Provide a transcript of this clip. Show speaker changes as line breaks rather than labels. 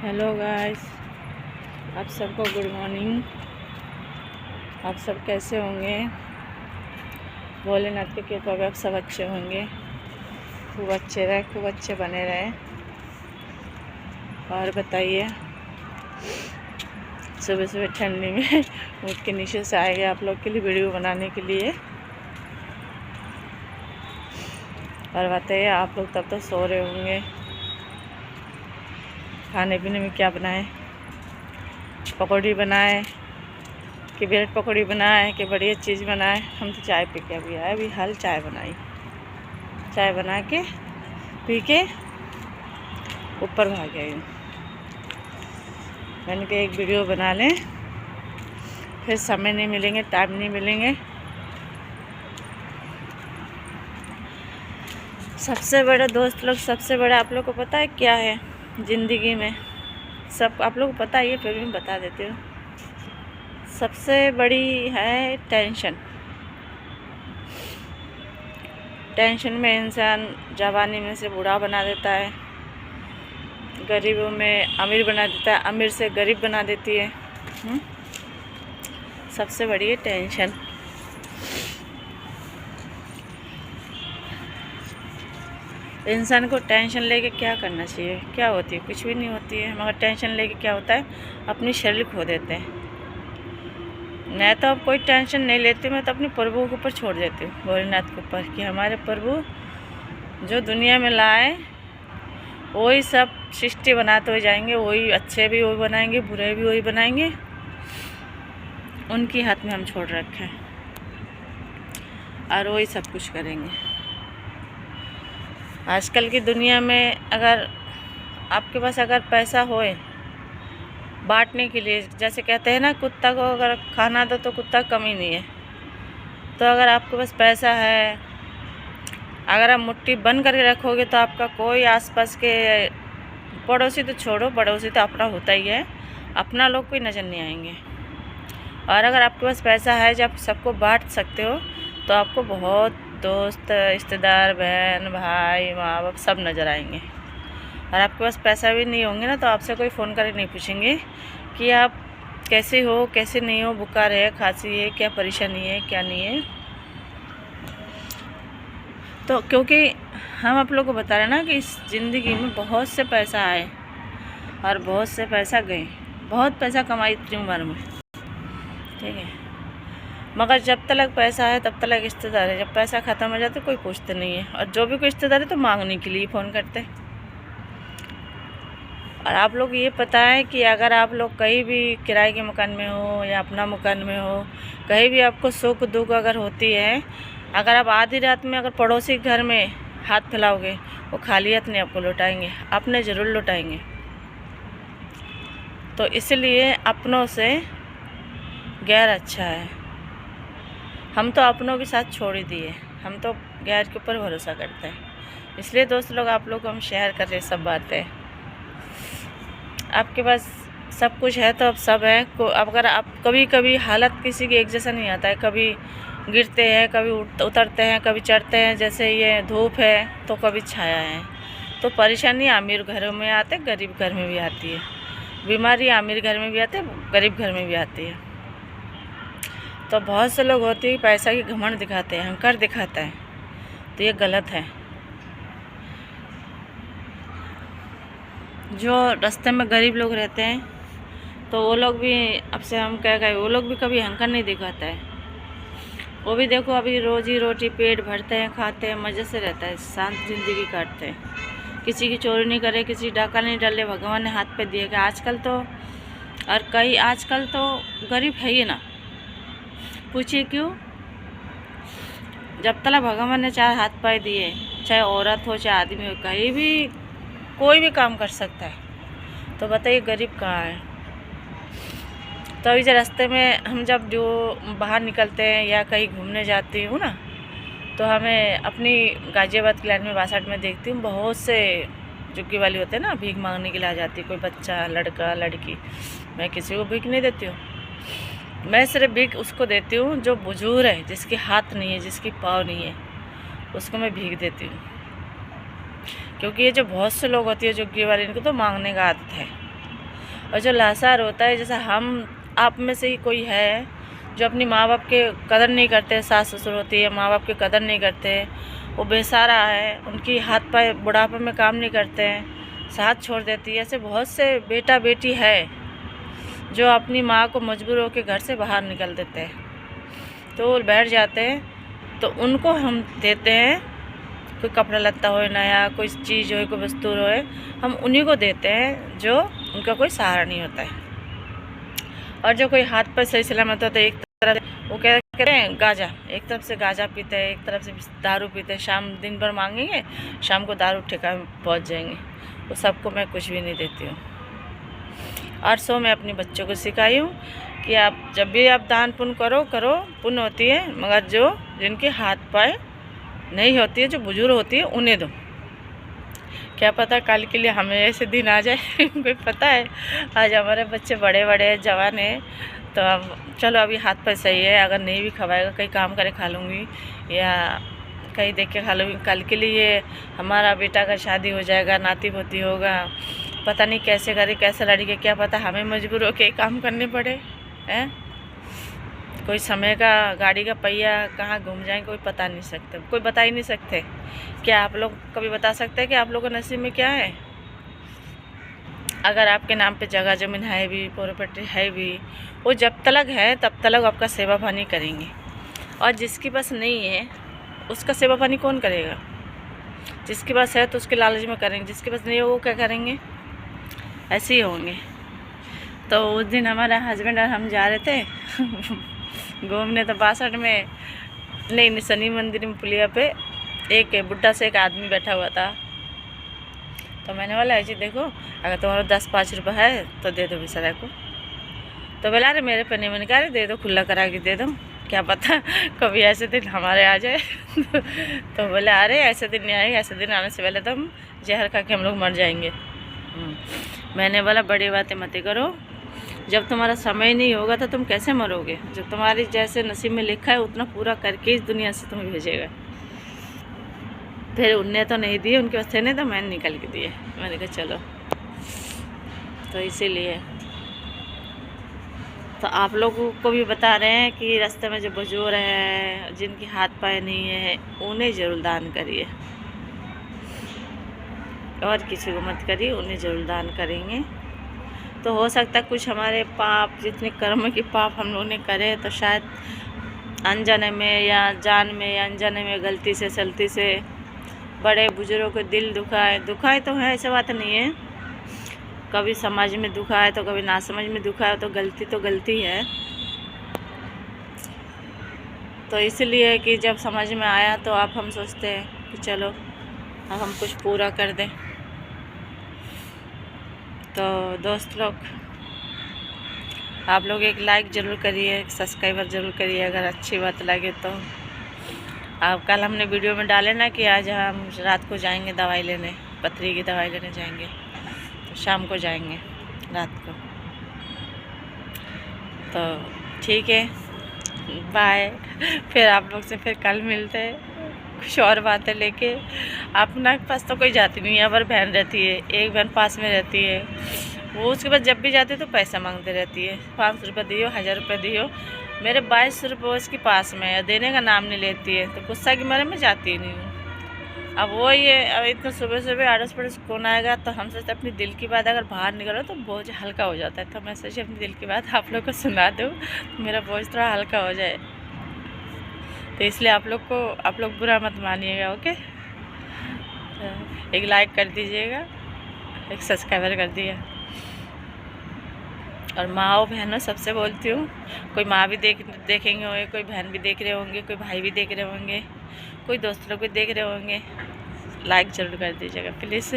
Hello guys, आप सबको good morning. आप सब कैसे होंगे? भोलेनाथ की कृपा में आप सब अच्छे होंगे, खूब अच्छे रहे, खूब अच्छे बने रहे। और बताइए, सुबह सुबह ठंडी में उठ के नीचे से आए गए आप लोग के लिए वीडियो बनाने के लिए। और बताइए, आप लोग तब तो सो रहे होंगे। खाने पीने में क्या बनाए? पकौड़ी बनाए कि ब्रेड पकौड़ी बनाए कि बढ़िया चीज़ बनाए? हम तो चाय पी के अभी आए, अभी हाल चाय बनाई। चाय बना के पी के ऊपर भाग गई। मैंने कहा एक वीडियो बना लें, फिर समय नहीं मिलेंगे, टाइम नहीं मिलेंगे। सबसे बड़ा दोस्त लोग, सबसे बड़ा आप लोग को पता है क्या है ज़िंदगी में? सब आप लोग को पता ही है, फिर भी बता देती हूँ। सबसे बड़ी है टेंशन। टेंशन में इंसान जवानी में से बूढ़ा बना देता है, गरीबों में अमीर बना देता है, अमीर से गरीब बना देती है। सबसे बड़ी है टेंशन। इंसान को टेंशन लेके क्या करना चाहिए? क्या होती है? कुछ भी नहीं होती है। मगर टेंशन लेके क्या होता है, अपनी शरीर खो देते हैं। मैं तो अब कोई टेंशन नहीं लेती, मैं तो अपने प्रभु के ऊपर छोड़ देती हूँ, भोलेनाथ के ऊपर, कि हमारे प्रभु जो दुनिया में लाए वही सब सृष्टि बनाते हुए जाएंगे। वही अच्छे भी वही बनाएंगे, बुरे भी वही बनाएंगे। उनकी हाथ में हम छोड़ रखे हैं और वही सब कुछ करेंगे। आजकल की दुनिया में अगर आपके पास अगर पैसा होए बांटने के लिए, जैसे कहते हैं ना, कुत्ता को अगर खाना दो तो कुत्ता कमी नहीं है। तो अगर आपके पास पैसा है, अगर आप मुट्ठी बंद करके रखोगे तो आपका कोई आसपास के पड़ोसी तो छोड़ो, पड़ोसी तो अपना होता ही है, अपना लोग कोई नज़र नहीं आएंगे। और अगर आपके पास पैसा है जब सबको बांट सकते हो तो आपको बहुत दोस्त, रिश्तेदार, बहन, भाई, माँ बाप सब नज़र आएंगे। और आपके पास पैसा भी नहीं होंगे ना तो आपसे कोई फ़ोन करके नहीं पूछेंगे कि आप कैसे हो, कैसे नहीं हो, बुखार है, खांसी है, क्या परेशानी है, क्या नहीं है। तो क्योंकि हम आप लोग को बता रहे हैं ना कि इस ज़िंदगी में बहुत से पैसा आए और बहुत से पैसा गए। बहुत पैसा कमाई इतनी उम्र में, ठीक है, मगर जब तक पैसा है तब तक रिश्तेदार है। जब पैसा ख़त्म हो जाता है कोई पूछते नहीं है, और जो भी कोई रिश्तेदार है तो मांगने के लिए फ़ोन करते हैं। और आप लोग ये पता है कि अगर आप लोग कहीं भी किराए के मकान में हो या अपना मकान में हो, कहीं भी आपको सुख दुख अगर होती है, अगर आप आधी रात में अगर पड़ोसी घर में हाथ फैलाओगे, वो खाली हाथ नहीं आपको लौटाएंगे, आपने ज़रूर लौटाएंगे। तो इसलिए अपनों से गैर अच्छा है। हम तो अपनों के साथ छोड़ ही दिए, हम तो गैर के ऊपर भरोसा करते हैं। इसलिए दोस्त लोग, आप लोग को हम शेयर कर रहे सब बातें। आपके पास सब कुछ है तो अब सब है। अगर आप कभी कभी हालत किसी की एक जैसा नहीं आता है, कभी गिरते हैं, कभी उतरते हैं, कभी चढ़ते हैं। जैसे ये धूप है तो कभी छाया है। तो परेशानी अमीर घरों में आते, गरीब घर में भी आती है। बीमारी अमीर घर में भी आती है, गरीब घर में भी आती है। तो बहुत से लोग होते हैं पैसा की घमंड दिखाते हैं, अहंकार दिखाता है, तो ये गलत है। जो रास्ते में गरीब लोग रहते हैं तो वो लोग भी, अब से हम क्या कहें, वो लोग भी कभी अहंकार नहीं दिखाता है। वो भी देखो अभी रोजी रोटी पेट भरते हैं, खाते हैं, मज़े से रहता है, शांत ज़िंदगी काटते हैं। किसी की चोरी नहीं करे, किसी डाका नहीं डाले, भगवान ने हाथ पे दिए। आजकल तो और कई आजकल तो गरीब है ही ना, पूछिए क्यों? जब तक भगवान ने चार हाथ पाए दिए, चाहे औरत हो चाहे आदमी हो, कहीं भी कोई भी काम कर सकता है। तो बताइए गरीब कहाँ है? तो अभी जो रास्ते में हम जब जो बाहर निकलते हैं या कहीं घूमने जाती हूँ ना, तो हमें अपनी गाज़ियाबाद की लाइन में 62 में देखती हूँ बहुत से झुग्गी वाली होते हैं ना, भीख मांगने के लिए आ जाती है। कोई बच्चा, लड़का, लड़की। मैं किसी को भीख नहीं देती हूँ, मैं सिर्फ भीख उसको देती हूँ जो बुजुर्ग है, जिसके हाथ नहीं है, जिसकी पाँव नहीं है, उसको मैं भीख देती हूँ। क्योंकि ये जो बहुत से लोग होती है झुग्गी वाले, इनको तो मांगने का आदत है। और जो लाचार होता है, जैसे हम आप में से ही कोई है जो अपनी माँ बाप के कदर नहीं करते, सास ससुर होती है माँ बाप की कदर नहीं करते, वो बेसहारा है, उनकी हाथ पाए बुढ़ापे में काम नहीं करते हैं, साथ छोड़ देती है। ऐसे बहुत से बेटा बेटी है जो अपनी माँ को मजबूर होकर घर से बाहर निकल देते हैं, तो वो बैठ जाते हैं। तो उनको हम देते हैं, कोई कपड़ा लत्ता हो नया, कोई चीज़ हो, कोई वस्तु हो, हम उन्हीं को देते हैं जो उनका कोई सहारा नहीं होता है। और जो कोई हाथ पर सही सलामत होता है, एक तरफ वो क्या कहते हैं गाजा, एक तरफ से गाजा पीते हैं, एक तरफ से दारू पीते हैं। शाम दिन भर मांगेंगे, शाम को दारू ठेका में पहुँच जाएंगे। वो सबको मैं कुछ भी नहीं देती हूँ। और सो मैं अपने बच्चों को सिखाई हूँ कि आप जब भी आप दान पुण्य करो पुण्य होती है, मगर जो जिनके हाथ पाए नहीं होती है, जो बुजुर्ग होती है, उन्हें दो। क्या पता कल के लिए हमें ऐसे दिन आ जाए कोई पता है। आज हमारे बच्चे बड़े बड़े जवान हैं, तो अब चलो अभी हाथ पर सही है, अगर नहीं भी खवाएगा कहीं काम करे खा लूँगी या कहीं देख के खा लूँगी। कल के लिए हमारा बेटा का शादी हो जाएगा, नाती पोती होगा, पता नहीं कैसे करे कैसे लड़के, क्या पता हमें मजबूर होकर काम करने पड़े हैं। कोई समय का गाड़ी का पहिया कहाँ घूम जाए कोई पता नहीं सकते, कोई बता ही नहीं सकते। क्या आप लोग कभी बता सकते हैं कि आप लोगों के नसीब में क्या है? अगर आपके नाम पे जगह जमीन है भी, प्रॉपर्टी है भी, वो जब तलक है तब तलक आपका सेवा पानी करेंगे। और जिसके पास नहीं है उसका सेवा पानी कौन करेगा? जिसके पास है तो उसके लालच में करेंगे, जिसके पास नहीं है वो क्या करेंगे? ऐसे ही होंगे। तो उस दिन हमारा हस्बैंड और हम जा रहे थे घूमने, तो 62 में नहीं शनि मंदिर में पुलिया पे एक बुढ़ा से एक आदमी बैठा हुआ था। तो मैंने बोला जी देखो, अगर तुम्हारा 10-5 रुपये है तो दे दो बेचारा को। तो बोला अरे मेरे पे नहीं, मैंने कहा दे दो, खुला करा के दे दो, क्या पता कभी ऐसे दिन हमारे आ जाए तो बोले अरे ऐसे दिन नहीं आएगा, ऐसे दिन आने से पहले तो हम जहर खा के हम लोग मर जाएंगे। मैंने बोला बड़ी बातें मत करो, जब तुम्हारा समय नहीं होगा तो तुम कैसे मरोगे? जब तुम्हारी जैसे नसीब में लिखा है उतना पूरा करके इस दुनिया से तुम्हें भेजेगा। फिर उनने तो नहीं दिए, उनके पास थे नहीं तो मैंने निकल के दिए। मैंने कहा चलो, तो इसीलिए तो आप लोगों को भी बता रहे हैं कि रास्ते में जो बुजुर्ग हैं, जिनकी हाथ पाए नहीं है, उन्हें ज़रूर दान करिए, और किसी को मत करिए, उन्हें ज़रूर दान करेंगे तो हो सकता है कुछ हमारे पाप, जितने कर्म के पाप हम लोगों ने करे, तो शायद अनजाने में या जान में या अनजाने में गलती से सलती से बड़े बुजुर्गों को दिल दुखाए तो है, ऐसा बात नहीं है। कभी समाज में दुखाए तो कभी ना समझ में दुखाए, तो गलती है। तो इसलिए कि जब समझ में आया तो आप हम सोचते हैं कि चलो अब हम कुछ पूरा कर दें। तो दोस्त लोग, आप लोग एक लाइक ज़रूर करिए, एक सब्सक्राइबर ज़रूर करिए अगर अच्छी बात लगे तो। आप कल हमने वीडियो में डाले ना कि आज हम रात को जाएंगे दवाई लेने, पथरी की दवाई लेने जाएंगे, तो शाम को जाएंगे रात को। तो ठीक है, बाय। फिर आप लोग से फिर कल मिलते हैं कुछ और बातें लेके। अपना पास तो कोई जाती नहीं है, पर बहन रहती है, एक बहन पास में रहती है, वो उसके पास जब भी जाती है तो पैसा मांगते रहती है, 500 रुपये दियो, 1000 रुपये दियो। मेरे 22 रुपये उसके पास में है, देने का नाम नहीं लेती है, तो गुस्सा की मारे मैं जाती ही नहीं हूँ। अब वो ये अब इतना सुबह अड़ोस पड़ोस कौन आएगा, तो हम सोचते अपनी दिल की बात अगर बाहर निकलो तो बोझ हल्का हो जाता है। तो मैं सोची अपनी दिल की बात आप लोग को सुना दूँ, तो मेरा बोझ थोड़ा हल्का हो जाए। तो इसलिए आप लोग बुरा मत मानिएगा, ओके। एक लाइक कर दीजिएगा, एक सब्सक्राइबर कर दिया। और माँ बहनों सबसे बोलती हूँ, कोई माँ भी देखेंगे होंगे, कोई बहन भी देख रहे होंगे, कोई भाई भी देख रहे होंगे, कोई दोस्त लोग भी देख रहे होंगे, लाइक ज़रूर कर दीजिएगा प्लीज़